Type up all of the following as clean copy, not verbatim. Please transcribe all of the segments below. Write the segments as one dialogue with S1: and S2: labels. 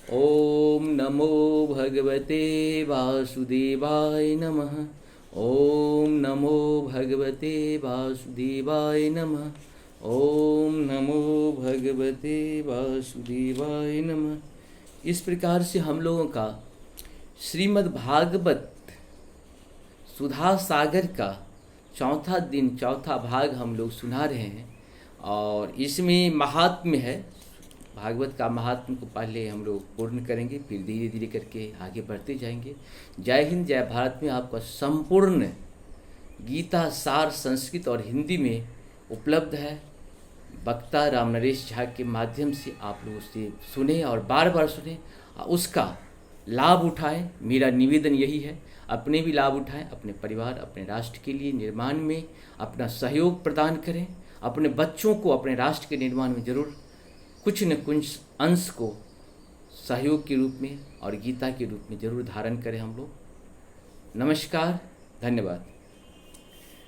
S1: ओम नमो भगवते वासुदेवाय नमः। ओम नमो भगवते वासुदेवाय नमः। ओम नमो भगवते वासुदेवाय नमः। इस प्रकार से हम लोगों का श्रीमद् भागवत सुधा सागर का चौथा दिन, चौथा भाग हम लोग सुना रहे हैं। और इसमें महात्म्य है, भागवत का महात्म्य को पहले हम लोग पूर्ण करेंगे, फिर धीरे धीरे करके आगे बढ़ते जाएंगे। जय हिंद, जय भारत में आपका संपूर्ण गीता सार संस्कृत और हिंदी में उपलब्ध है। वक्ता राम नरेश झा के माध्यम से आप लोग उसे सुने और बार बार सुने, उसका लाभ उठाएं। मेरा निवेदन यही है, अपने भी लाभ उठाएं, अपने परिवार, अपने राष्ट्र के लिए निर्माण में अपना सहयोग प्रदान करें। अपने बच्चों को अपने राष्ट्र के निर्माण में जरूर कुछ न कुछ अंश को सहयोग के रूप में और गीता के रूप में जरूर धारण करें हम लोग। नमस्कार, धन्यवाद।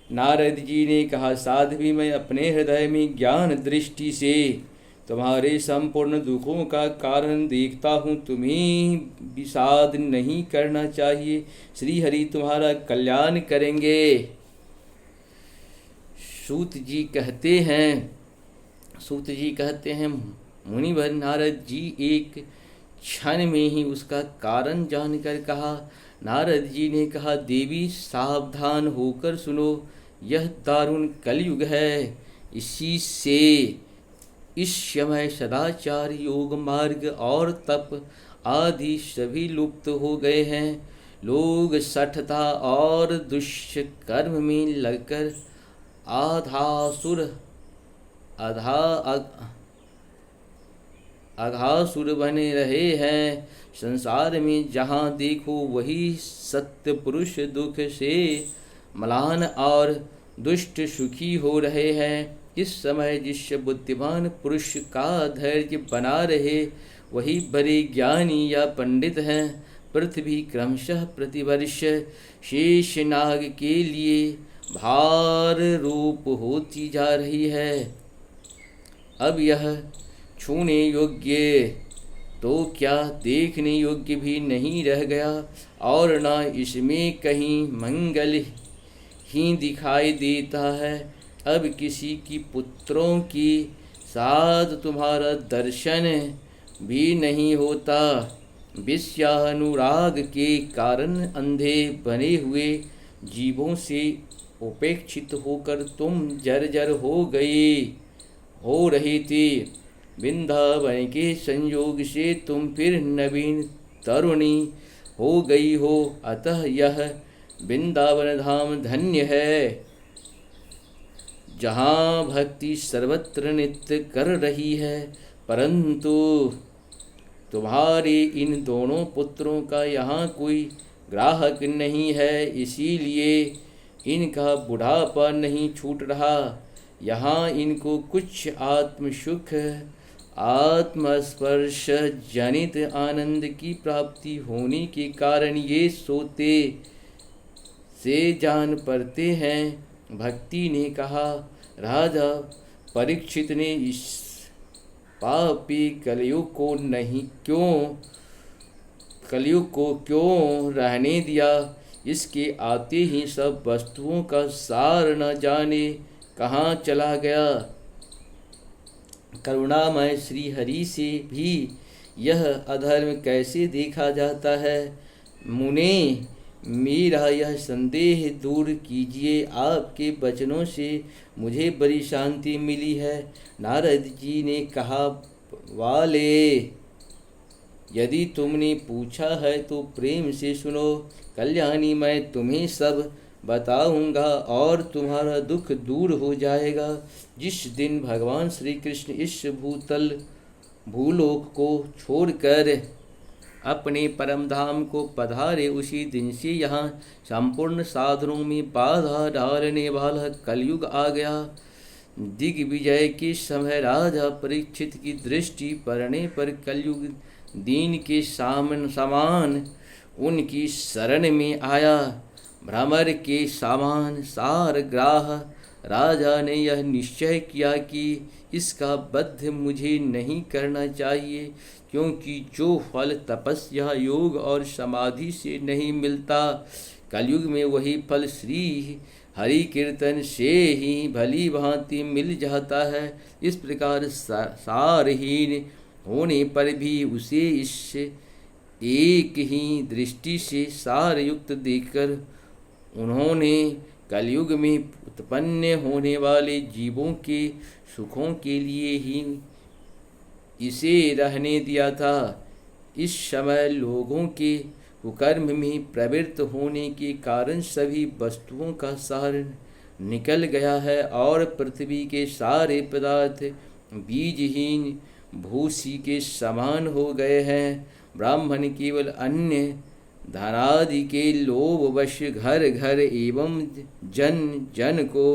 S1: नारद जी ने कहा, साध्वी मैं अपने हृदय में ज्ञान दृष्टि से तुम्हारे संपूर्ण दुखों का कारण देखता हूँ। तुम्हें विषाद नहीं करना चाहिए, श्री हरि तुम्हारा कल्याण करेंगे। सूत जी कहते हैं मुनिवर नारद जी एक क्षण में ही उसका कारण जानकर कहा। नारद जी ने कहा, देवी सावधान होकर सुनो, यह दारुण कलयुग है। इसी से इस समय सदाचार, योग मार्ग और तप आदि सभी लुप्त हो गए हैं। लोग सठता और दुष्कर्म में लगकर अघासुर बने रहे हैं। संसार में जहाँ देखो वही सत्य पुरुष दुख से म्लान और दुष्ट सुखी हो रहे हैं। इस समय जिस बुद्धिमान पुरुष का धैर्य बना रहे वही बड़े ज्ञानी या पंडित हैं। पृथ्वी क्रमशः प्रतिवर्ष शेषनाग के लिए भार रूप होती जा रही है। अब यह छूने योग्य तो क्या देखने योग्य भी नहीं रह गया, और न इसमें कहीं मंगल ही दिखाई देता है। अब किसी की पुत्रों की साथ तुम्हारा दर्शन भी नहीं होता। विषयानुराग के कारण अंधे बने हुए जीवों से उपेक्षित होकर तुम जर्जर हो रही थी। वृंदावन के संयोग से तुम फिर नवीन तरुणी हो गई हो। अतः यह वृंदावन धाम धन्य है, जहाँ भक्ति सर्वत्र नृत्य कर रही है। परंतु तुम्हारे इन दोनों पुत्रों का यहाँ कोई ग्राहक नहीं है, इसीलिए इनका बुढ़ापा नहीं छूट रहा। यहाँ इनको कुछ आत्मसुख, आत्मस्पर्श जनित आनंद की प्राप्ति होने के कारण ये सोते से जान पड़ते हैं। भक्ति ने कहा, राजा परीक्षित ने इस पापी कलयुग को क्यों रहने दिया। इसके आते ही सब वस्तुओं का सार न जाने कहाँ चला गया। करुणामय श्री हरि से भी यह अधर्म कैसे देखा जाता है। मुने, मेरा यह संदेह दूर कीजिए। आपके वचनों से मुझे बड़ी शांति मिली है। नारद जी ने कहा, वाले, यदि तुमने पूछा है तो प्रेम से सुनो। कल्याणी, मैं तुम्हें सब बताऊंगा और तुम्हारा दुख दूर हो जाएगा। जिस दिन भगवान श्री कृष्ण इस भूलोक को छोड़कर अपने परम धाम को पधारे, उसी दिन से यहाँ संपूर्ण साधनों में बाधा डालने वाला कलयुग आ गया। दिग्विजय के समय राजा परीक्षित की दृष्टि पड़ने पर कलयुग दीन के समान उनकी शरण में आया। भ्रमर के समान सार ग्राह राजा ने यह निश्चय किया कि इसका वध मुझे नहीं करना चाहिए, क्योंकि जो फल तपस्या, योग और समाधि से नहीं मिलता, कलयुग में वही फल श्री हरि कीर्तन से ही भली भांति मिल जाता है। इस प्रकार सारहीन होने पर भी उसे इस एक ही दृष्टि से सारयुक्त देखकर उन्होंने कलयुग में उत्पन्न होने वाले जीवों के सुखों के लिए ही इसे रहने दिया था। इस समय लोगों के कुकर्म में प्रवृत्त होने के कारण सभी वस्तुओं का सार निकल गया है और पृथ्वी के सारे पदार्थ बीजहीन भूसी के समान हो गए हैं। ब्राह्मण केवल अन्य धनादि के लोभवश घर घर एवं जन जन को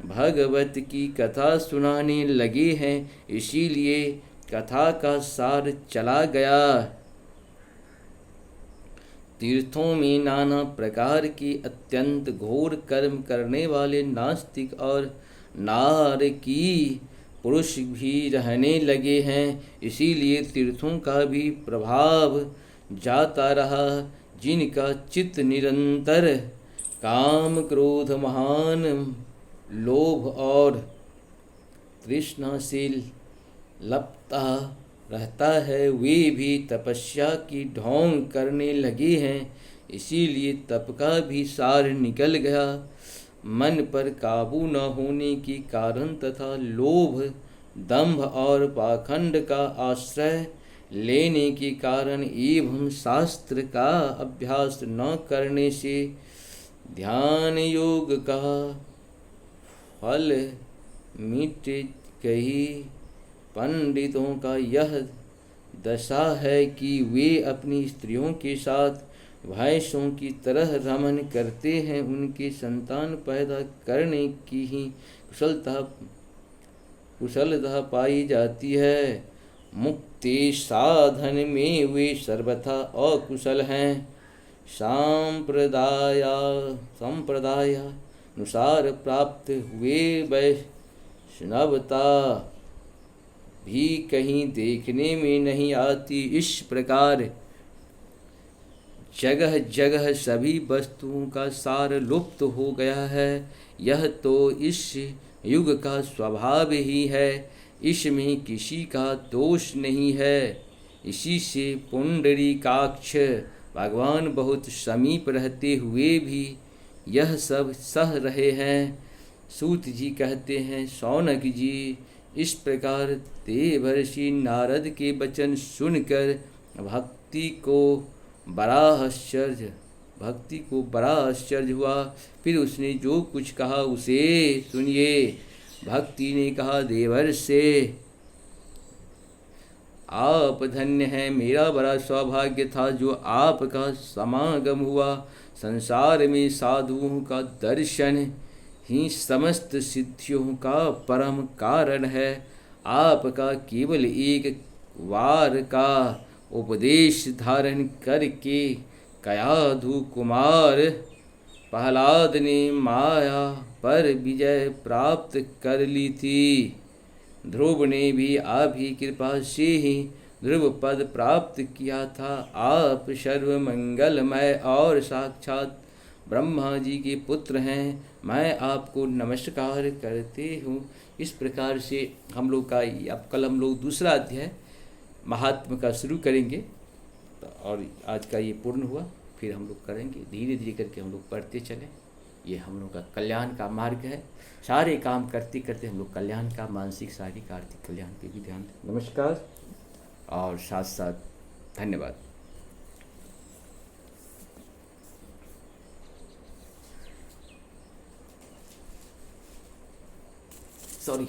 S1: भगवत की कथा सुनाने लगे हैं, इसीलिए कथा का सार चला गया। तीर्थों में नाना प्रकार के अत्यंत घोर कर्म करने वाले नास्तिक और नारकी पुरुष भी रहने लगे हैं, इसीलिए तीर्थों का भी प्रभाव जाता रहा। जिनका चित्त निरंतर काम, क्रोध, महान लोभ और तृष्णा से लपटा रहता है, वे भी तपस्या की ढोंग करने लगे हैं, इसीलिए तप का भी सार निकल गया। मन पर काबू न होने के कारण तथा लोभ, दंभ और पाखंड का आश्रय लेने के कारण एवं शास्त्र का अभ्यास न करने से ध्यान योग का फल मिट गई। पंडितों का यह दशा है कि वे अपनी स्त्रियों के साथ भैंसों की तरह रमन करते हैं। उनके संतान पैदा करने की ही कुशलता पाई जाती है। मुक्ति साधन में वे सर्वथा अकुशल हैं। संप्रदायानुसार प्राप्त हुए वैष्णवता भी कहीं देखने में नहीं आती। इस प्रकार जगह जगह सभी वस्तुओं का सार लुप्त हो गया है। यह तो इस युग का स्वभाव ही है, इसमें किसी का दोष नहीं है। इसी से पुंडरीकाक्ष भगवान बहुत समीप रहते हुए भी यह सब सह रहे हैं। सूत जी कहते हैं, शौनक जी, इस प्रकार देवर्षि नारद के वचन सुनकर भक्ति को बड़ा आश्चर्य हुआ। फिर उसने जो कुछ कहा उसे सुनिए। भक्ति ने कहा, देवर्षि, आप धन्य हैं। मेरा बड़ा सौभाग्य था जो आपका समागम हुआ। संसार में साधुओं का दर्शन ही समस्त सिद्धियों का परम कारण है। आपका केवल एक वार का उपदेश धारण करके कयाधु कुमार प्रहलाद ने माया पर विजय प्राप्त कर ली थी। ध्रुव ने भी आपकी कृपा से ही ध्रुव पद प्राप्त किया था। आप सर्व मंगलमय और साक्षात ब्रह्मा जी के पुत्र हैं। मैं आपको नमस्कार करते हूँ। इस प्रकार से हम लोग का अब कल हम लोग दूसरा अध्याय महात्म का शुरू करेंगे, और आज का ये पूर्ण हुआ। फिर हम लोग करेंगे धीरे धीरे करके, हम लोग पढ़ते चलें। ये हम लोग का कल्याण का मार्ग है। सारे काम करते करते हम लोग कल्याण का, मानसिक शारीरिक आर्थिक कल्याण पे भी ध्यान दें। नमस्कार और साथ साथ धन्यवाद। सॉरी।